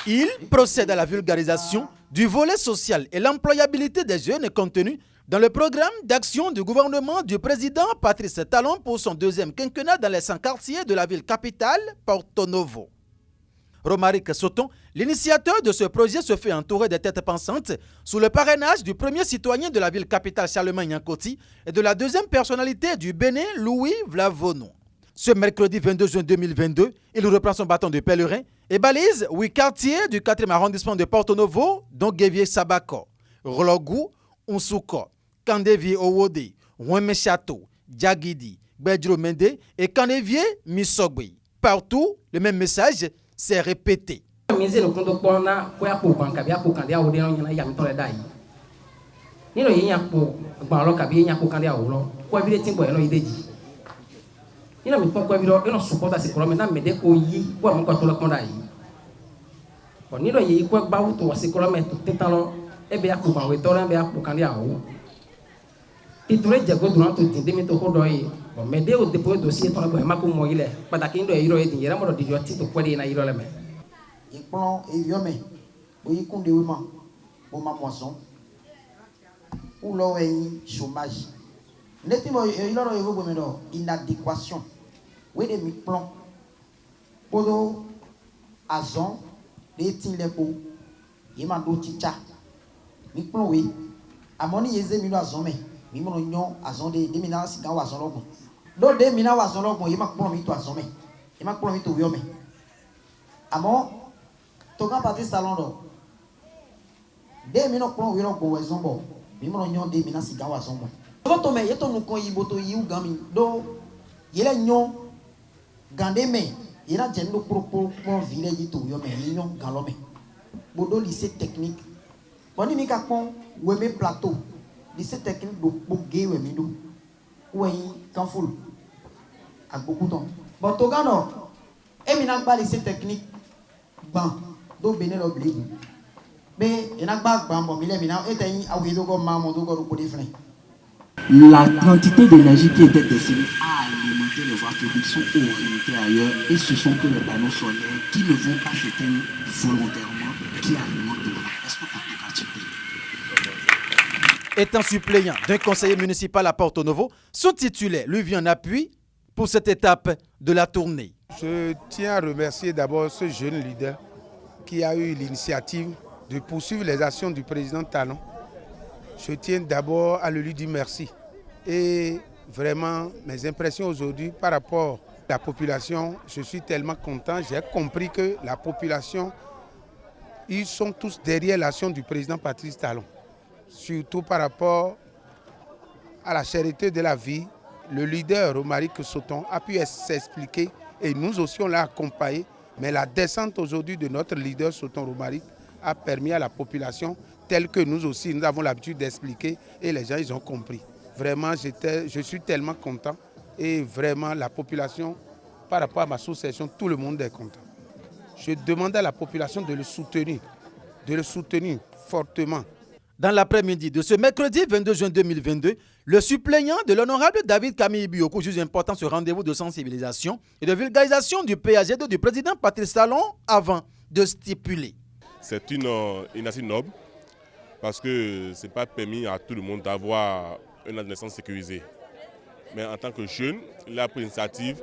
Il procède à la vulgarisation du volet social et l'employabilité des jeunes contenus dans le programme d'action du gouvernement du président Patrice Talon pour son deuxième quinquennat dans les 100 quartiers de la ville capitale, Porto Novo. Romaric Soton, l'initiateur de ce projet, se fait entourer des têtes pensantes sous le parrainage du premier citoyen de la ville capitale Charlemagne Yankoti et de la deuxième personnalité du Bénin, Louis Vlavono. Ce mercredi 22 juin 2022, il reprend son bâton de pèlerin et balise 8 quartiers du 4e arrondissement de Porto Novo, dont Guévier Sabako, Rologou, Unsuko, Kandevier Owode, Oueme Château, Djagidi, Bedro Mende et Kandevier Misogui. Partout, le même message s'est répété. Ina mi pokwa biro ino support asi kolome na mede ko yi kwa mo ko to lo konda yi ko ni do yi ko gba wuto asi kolome to tetalo e be akuma we to na be akukan dia o titule jago durant to dinde mi to ko do yi ko mede o dépôt dossier to ko ma ko mo ile pataki ndo yiro e dinjera mo do di ti to kwede na yiro le me plan e yome o yi kunde we ma o ma moisson ou lo we chômage netimo iloro e go me do inadéquation. Oui, des plans. Pour azon, des tinlepo, il m'a dit ticha. Mi plan oui. À mon yézé mi azon mais, mi mon oignon azon des mina si dans azon logon. Do des mina azon logon, il m'a plan mi to azon mais. Il m'a plan mi to yome. À mon toga parti salon do. Des mina plan oui logon azon bon. Mi mon oignon des mina si dans azon bon. Voto mais yeto nous kon yiboto yi u gami do yele nyon gande me ira jendo pro village to yo me nyon galome bodo lycée technique boni mi ka pon weme plateau lycée technique do bogé weme do oui kanful ak beaucoup temps bon to gano e mi na gba lycée technique ban do bene lo blibu be ina gba ban bon mi le mi na e tayin awe do go ma mo do go ko different. La quantité d'énergie qui était destinée à alimenter les voies publiques sont orientées ailleurs et ce sont que les panneaux solaires qui ne vont pas s'éteindre volontairement qui alimentent le vent. Est-ce que tu Étant suppléant d'un conseiller municipal à Porto Novo, son titulaire lui vient en appui pour cette étape de la tournée. Je tiens à remercier d'abord ce jeune leader qui a eu l'initiative de poursuivre les actions du président Talon. Je tiens d'abord à lui dire merci. Et vraiment, mes impressions aujourd'hui par rapport à la population, je suis tellement content. J'ai compris que la population, ils sont tous derrière l'action du président Patrice Talon. Surtout par rapport à la charité de la vie, le leader Romaric Soton a pu s'expliquer et nous aussi on l'a accompagné. Mais la descente aujourd'hui de notre leader Soton Romaric a permis à la population tel que nous aussi, nous avons l'habitude d'expliquer et les gens, ils ont compris. Vraiment, je suis tellement content et vraiment la population, par rapport à ma succession, tout le monde est content. Je demande à la population de le soutenir fortement. Dans l'après-midi de ce mercredi 22 juin 2022, le suppléant de l'honorable David Camille Bioko juge important ce rendez-vous de sensibilisation et de vulgarisation du PAG2 du président Patrice Talon avant de stipuler. C'est une initiative noble. Parce que ce n'est pas permis à tout le monde d'avoir une adolescence sécurisée. Mais en tant que jeune, il a pris l'initiative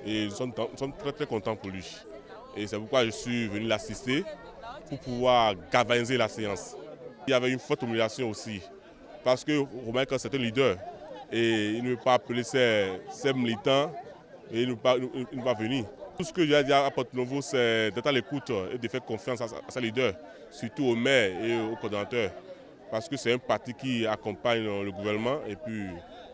et nous sommes très très contents pour lui. Et c'est pourquoi je suis venu l'assister pour pouvoir galvaniser la séance. Il y avait une forte humiliation aussi, parce que Romain, c'est un leader et il ne veut pas appeler ses militants et il ne va pas venir. Tout ce que j'ai à dire à Porto Novo, c'est d'être à l'écoute et de faire confiance à sa leader, surtout au maire et au coordonnateur. Parce que c'est un parti qui accompagne le gouvernement et puis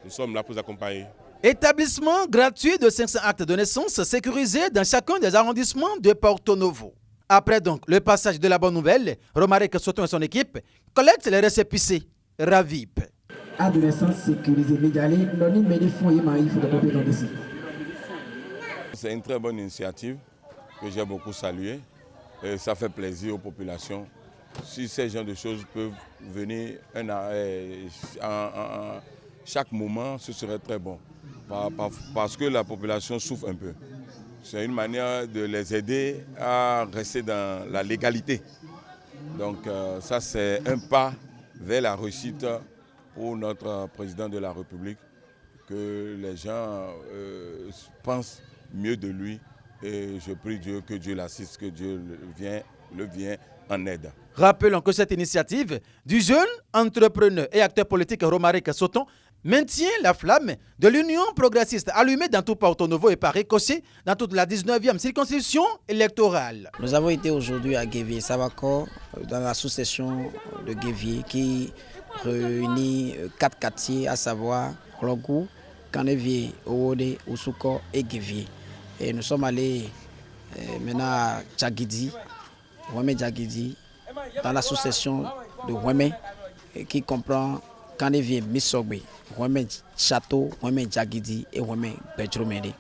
nous sommes là pour les accompagner. Établissement gratuit de 500 actes de naissance sécurisés dans chacun des arrondissements de Porto Novo. Après donc le passage de la bonne nouvelle, Romaric Soton et son équipe collectent les récépissés RAVIP. Actes de naissance sécurisés, c'est une très bonne initiative que j'ai beaucoup saluée. Et ça fait plaisir aux populations. Si ces genres de choses peuvent venir chaque moment, ce serait très bon. Parce que la population souffre un peu. C'est une manière de les aider à rester dans la légalité. Donc ça, c'est un pas vers la réussite pour notre président de la République, que les gens pensent mieux de lui. Et je prie Dieu que Dieu l'assiste, que Dieu le vienne en aide. Rappelons que cette initiative du jeune entrepreneur et acteur politique Romaric Soton maintient la flamme de l'Union progressiste allumée dans tout Porto Novo et par ricochet dans toute la 19e circonscription électorale. Nous avons été aujourd'hui à Guévier-Savako, dans la sous-session de Guévier qui réunit 4 quartiers, à savoir Klogou, Kanevier, Owode, Oussouko et Guévier. Et nous sommes allés maintenant à Djagidi, Weme Djagidi, dans la sous-session de Weme qui comprend Kanevier Misogbe, Weme Château, Weme Djagidi et Weme Bedromede.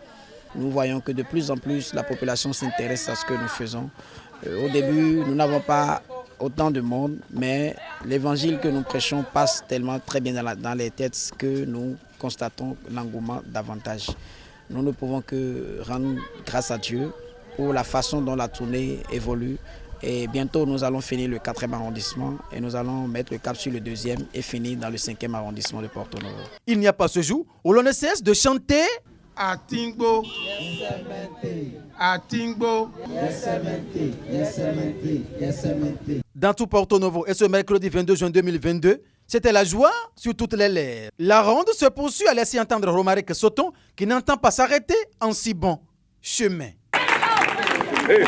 Nous voyons que de plus en plus la population s'intéresse à ce que nous faisons. Au début, nous n'avons pas autant de monde, mais l'évangile que nous prêchons passe tellement très bien dans les têtes que nous constatons l'engouement davantage. Nous ne pouvons que rendre grâce à Dieu pour la façon dont la tournée évolue. Et bientôt, nous allons finir le 4e arrondissement et nous allons mettre le cap sur le 2e et finir dans le 5e arrondissement de Porto Novo. Il n'y a pas ce jour où l'on ne cesse de chanter Atingbo, Atingbo, dans tout Porto Novo. Et ce mercredi 22 juin 2022, c'était la joie sur toutes les lèvres. La ronde se poursuit à laisser entendre Romaric Soton qui n'entend pas s'arrêter en si bon chemin. Hey,